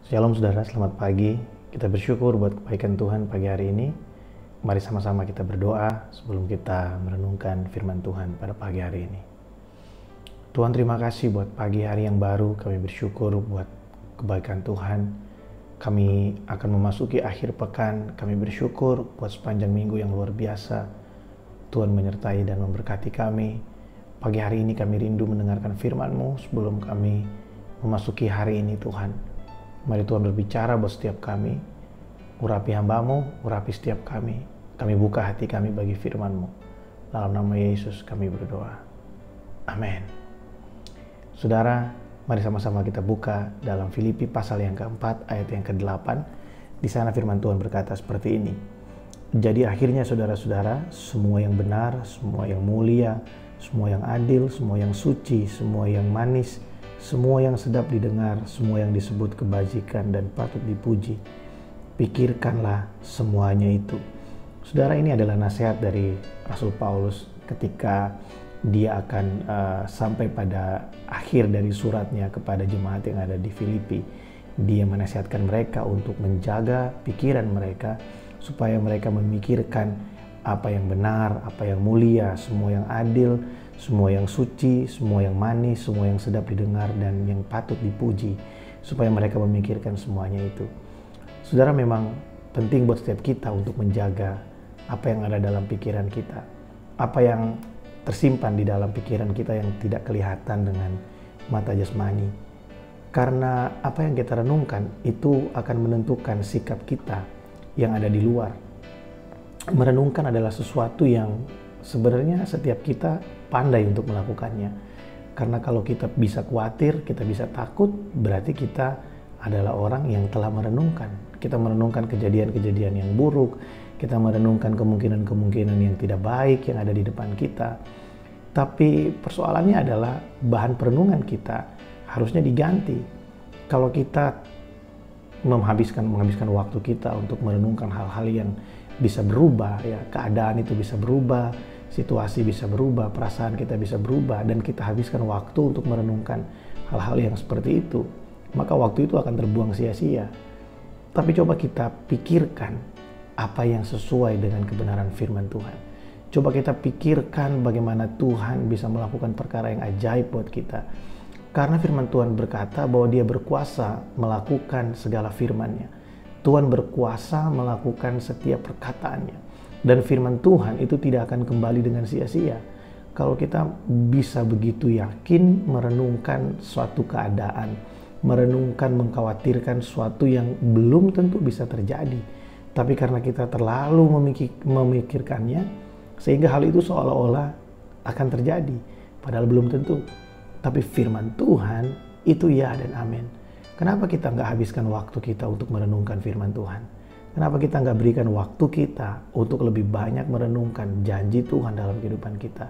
Shalom saudara, selamat pagi. Kita bersyukur buat kebaikan Tuhan pagi hari ini. Mari sama-sama kita berdoa sebelum kita merenungkan firman Tuhan pada pagi hari ini. Tuhan, terima kasih buat pagi hari yang baru. Kami bersyukur buat kebaikan Tuhan. Kami akan memasuki akhir pekan. Kami bersyukur buat sepanjang minggu yang luar biasa. Tuhan menyertai dan memberkati kami. Pagi hari ini kami rindu mendengarkan firman-Mu sebelum kami memasuki hari ini, Tuhan. Mari Tuhan berbicara buat setiap kami. Urapi hamba-Mu, urapi setiap kami. Kami buka hati kami bagi firman-Mu. Dalam nama Yesus kami berdoa. Amin. Saudara, mari sama-sama kita buka dalam Filipi pasal yang keempat, ayat yang ke-8. Di sana firman Tuhan berkata seperti ini. Jadi akhirnya saudara-saudara, semua yang benar, semua yang mulia, semua yang adil, semua yang suci, semua yang manis, semua yang sedap didengar, semua yang disebut kebajikan dan patut dipuji, pikirkanlah semuanya itu. Saudara, ini adalah nasihat dari Rasul Paulus ketika dia akan sampai pada akhir dari suratnya kepada jemaat yang ada di Filipi. Dia menasihatkan mereka untuk menjaga pikiran mereka supaya mereka memikirkan apa yang benar, apa yang mulia, semua yang adil, semua yang suci, semua yang manis, semua yang sedap didengar dan yang patut dipuji, supaya mereka memikirkan semuanya itu. Saudara, memang penting buat setiap kita untuk menjaga apa yang ada dalam pikiran kita, apa yang tersimpan di dalam pikiran kita yang tidak kelihatan dengan mata jasmani. Karena apa yang kita renungkan itu akan menentukan sikap kita yang ada di luar. Merenungkan adalah sesuatu yang sebenarnya setiap kita pandai untuk melakukannya. Karena kalau kita bisa khawatir, kita bisa takut, berarti kita adalah orang yang telah merenungkan. Kita merenungkan kejadian-kejadian yang buruk, kita merenungkan kemungkinan-kemungkinan yang tidak baik yang ada di depan kita. Tapi persoalannya adalah bahan perenungan kita harusnya diganti. Kalau kita menghabiskan waktu kita untuk merenungkan hal-hal yang bisa berubah, ya, keadaan itu bisa berubah, situasi bisa berubah, perasaan kita bisa berubah, dan kita habiskan waktu untuk merenungkan hal-hal yang seperti itu, maka waktu itu akan terbuang sia-sia. Tapi coba kita pikirkan apa yang sesuai dengan kebenaran firman Tuhan. Coba kita pikirkan bagaimana Tuhan bisa melakukan perkara yang ajaib buat kita. Karena firman Tuhan berkata bahwa Dia berkuasa melakukan segala firman-Nya. Tuhan berkuasa melakukan setiap perkataannya. Dan firman Tuhan itu tidak akan kembali dengan sia-sia. Kalau kita bisa begitu yakin merenungkan suatu keadaan, merenungkan, mengkhawatirkan sesuatu yang belum tentu bisa terjadi. Tapi karena kita terlalu memikirkannya, sehingga hal itu seolah-olah akan terjadi. Padahal belum tentu. Tapi firman Tuhan itu ya dan amin. Kenapa kita nggak habiskan waktu kita untuk merenungkan firman Tuhan? Kenapa kita nggak berikan waktu kita untuk lebih banyak merenungkan janji Tuhan dalam kehidupan kita?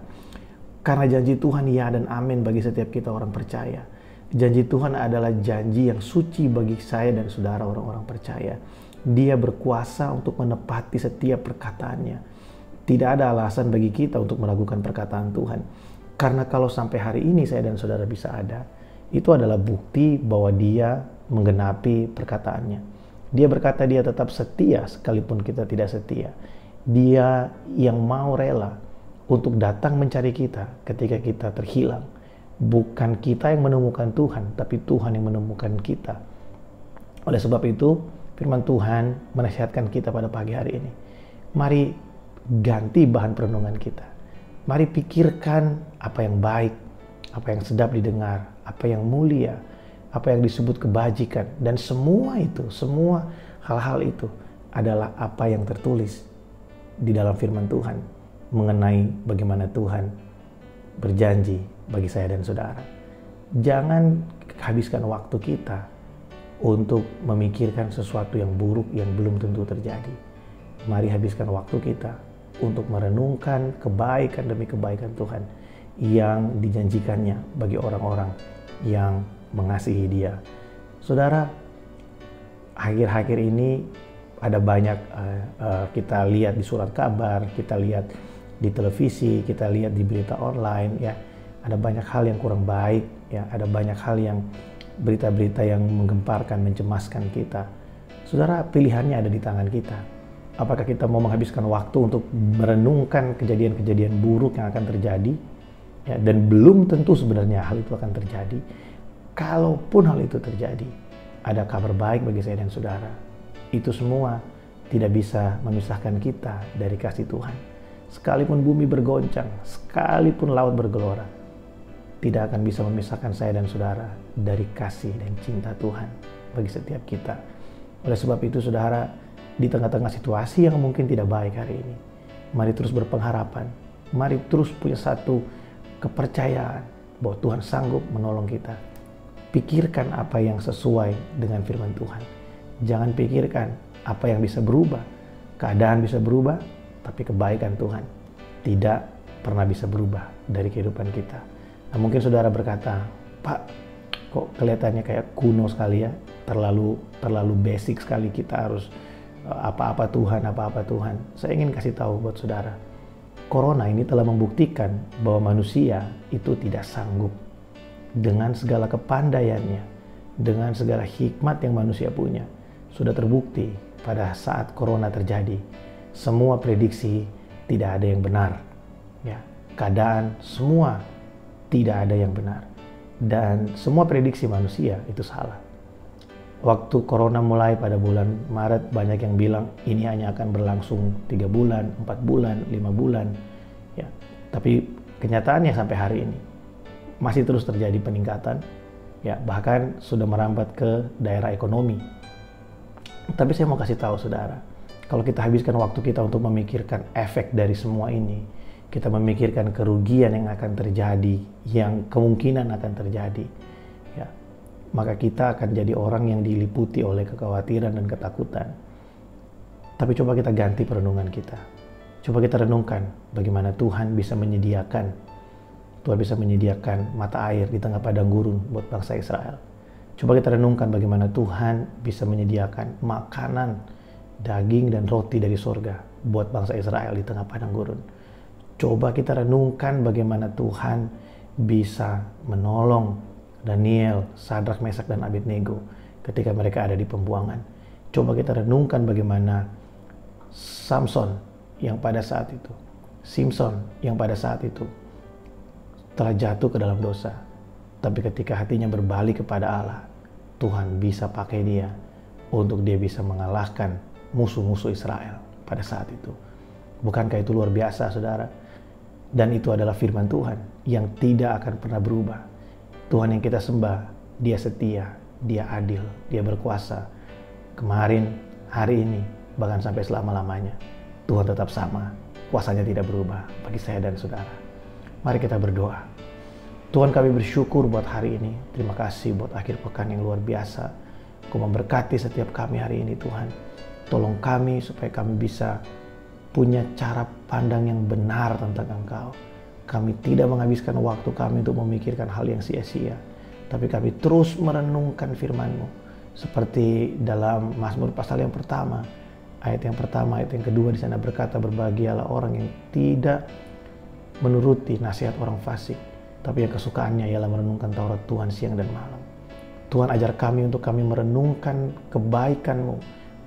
Karena janji Tuhan ya dan amin bagi setiap kita orang percaya. Janji Tuhan adalah janji yang suci bagi saya dan saudara orang-orang percaya. Dia berkuasa untuk menepati setiap perkataannya. Tidak ada alasan bagi kita untuk meragukan perkataan Tuhan. Karena kalau sampai hari ini saya dan saudara bisa ada, itu adalah bukti bahwa Dia menggenapi perkataannya. Dia berkata Dia tetap setia sekalipun kita tidak setia. Dia yang mau rela untuk datang mencari kita ketika kita terhilang. Bukan kita yang menemukan Tuhan, tapi Tuhan yang menemukan kita. Oleh sebab itu, firman Tuhan menasihatkan kita pada pagi hari ini. Mari ganti bahan perenungan kita. Mari pikirkan apa yang baik, apa yang sedap didengar, apa yang mulia, apa yang disebut kebajikan, dan semua itu, semua hal-hal itu adalah apa yang tertulis di dalam firman Tuhan mengenai bagaimana Tuhan berjanji bagi saya dan saudara. Jangan habiskan waktu kita untuk memikirkan sesuatu yang buruk yang belum tentu terjadi. Mari habiskan waktu kita untuk merenungkan kebaikan demi kebaikan Tuhan yang dijanjikannya bagi orang-orang yang mengasihi Dia. Saudara, akhir-akhir ini ada banyak kita lihat di surat kabar, kita lihat di televisi, kita lihat di berita online, ya, ada banyak hal yang kurang baik, ya, ada banyak hal yang berita-berita yang menggemparkan, mencemaskan kita. Saudara, pilihannya ada di tangan kita. Apakah kita mau menghabiskan waktu untuk merenungkan kejadian-kejadian buruk yang akan terjadi? Ya, dan belum tentu sebenarnya hal itu akan terjadi. Kalaupun hal itu terjadi, ada kabar baik bagi saya dan saudara. Itu semua tidak bisa memisahkan kita dari kasih Tuhan. Sekalipun bumi bergoncang, sekalipun laut bergelora, tidak akan bisa memisahkan saya dan saudara dari kasih dan cinta Tuhan bagi setiap kita. Oleh sebab itu saudara, di tengah-tengah situasi yang mungkin tidak baik hari ini, mari terus berpengharapan, mari terus punya satu kepercayaan bahwa Tuhan sanggup menolong kita. Pikirkan apa yang sesuai dengan firman Tuhan. Jangan pikirkan apa yang bisa berubah. Keadaan bisa berubah, tapi kebaikan Tuhan tidak pernah bisa berubah dari kehidupan kita. Nah, mungkin saudara berkata, Pak, kok kelihatannya kayak kuno sekali ya, terlalu basic sekali, kita harus apa-apa Tuhan. Saya ingin kasih tahu buat saudara, Corona ini telah membuktikan bahwa manusia itu tidak sanggup. Dengan segala kepandaiannya, dengan segala hikmat yang manusia punya, sudah terbukti pada saat Corona terjadi, semua prediksi tidak ada yang benar. Ya, keadaan semua tidak ada yang benar. Dan semua prediksi manusia itu salah. Waktu Corona mulai pada bulan Maret, banyak yang bilang ini hanya akan berlangsung 3 bulan, 4 bulan, 5 bulan. Ya, tapi kenyataannya sampai hari ini masih terus terjadi peningkatan. Ya, bahkan sudah merambat ke daerah ekonomi. Tapi saya mau kasih tahu saudara, kalau kita habiskan waktu kita untuk memikirkan efek dari semua ini, kita memikirkan kerugian yang akan terjadi, yang kemungkinan akan terjadi, ya, maka kita akan jadi orang yang diliputi oleh kekhawatiran dan ketakutan. Tapi coba kita ganti perenungan kita. Coba kita renungkan bagaimana Tuhan bisa menyediakan mata air di tengah padang gurun buat bangsa Israel. Coba kita renungkan bagaimana Tuhan bisa menyediakan makanan, daging dan roti dari surga buat bangsa Israel di tengah padang gurun. Coba kita renungkan bagaimana Tuhan bisa menolong Daniel, Sadrak, Mesak, dan Abednego ketika mereka ada di pembuangan. Coba kita renungkan bagaimana Simpson yang pada saat itu telah jatuh ke dalam dosa. Tapi ketika hatinya berbalik kepada Allah, Tuhan bisa pakai dia untuk dia bisa mengalahkan musuh-musuh Israel pada saat itu. Bukankah itu luar biasa, saudara? Dan itu adalah firman Tuhan yang tidak akan pernah berubah. Tuhan yang kita sembah, dia setia, dia adil, dia berkuasa. Kemarin, hari ini, bahkan sampai selama-lamanya, Tuhan tetap sama. Kuasanya tidak berubah bagi saya dan saudara. Mari kita berdoa. Tuhan, kami bersyukur buat hari ini. Terima kasih buat akhir pekan yang luar biasa. Kau memberkati setiap kami hari ini, Tuhan. Tolong kami supaya kami bisa punya cara pandang yang benar tentang Engkau. Kami tidak menghabiskan waktu kami untuk memikirkan hal yang sia-sia, tapi kami terus merenungkan firman-Mu. Seperti dalam Mazmur pasal yang pertama, ayat yang pertama, ayat yang kedua, di sana berkata, berbahagialah orang yang tidak menuruti nasihat orang fasik, tapi yang kesukaannya ialah merenungkan Taurat Tuhan siang dan malam. Tuhan, ajar kami untuk kami merenungkan kebaikan-Mu,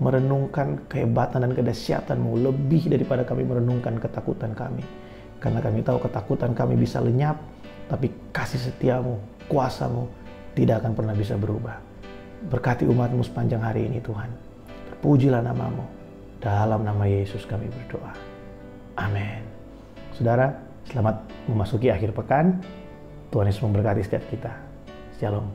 merenungkan kehebatan dan kedahsyatan-Mu lebih daripada kami merenungkan ketakutan kami. Karena kami tahu ketakutan kami bisa lenyap, tapi kasih setia-Mu, kuasa-Mu tidak akan pernah bisa berubah. Berkati umat-Mu sepanjang hari ini, Tuhan. Terpujilah nama-Mu. Dalam nama Yesus kami berdoa. Amin. Saudara, selamat memasuki akhir pekan. Tuhan Yesus memberkati setiap kita. Shalom.